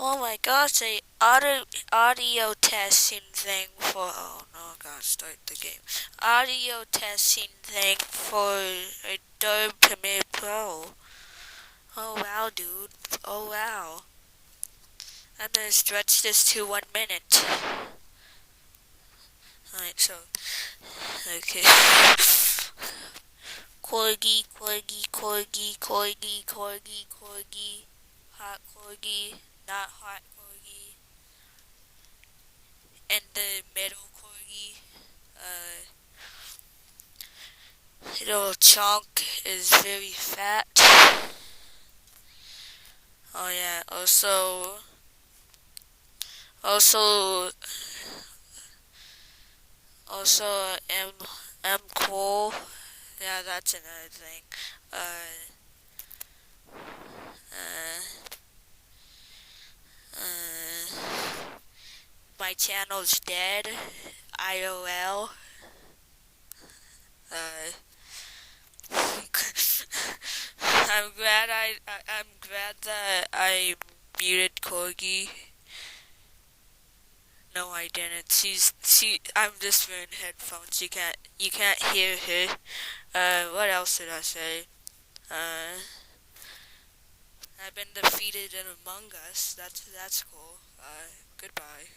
Oh my gosh, a audio testing thing for, oh no, I gotta start the game. Audio testing thing for Adobe Premiere Pro. Oh wow, dude. Oh wow. I'm gonna stretch this to 1 minute. Alright, so, okay. Corgi, corgi, corgi, corgi, corgi, corgi. Hot corgi, not hot corgi. And the middle corgi. Little chunk is very fat. Oh yeah, also, M Cole. Yeah, that's another thing. Uh, my channel's dead. IOL. I'm glad that I muted Corgi. No, I didn't. I'm just wearing headphones. You can't hear her. What else did I say? I've been defeated in Among Us. That's cool. Goodbye.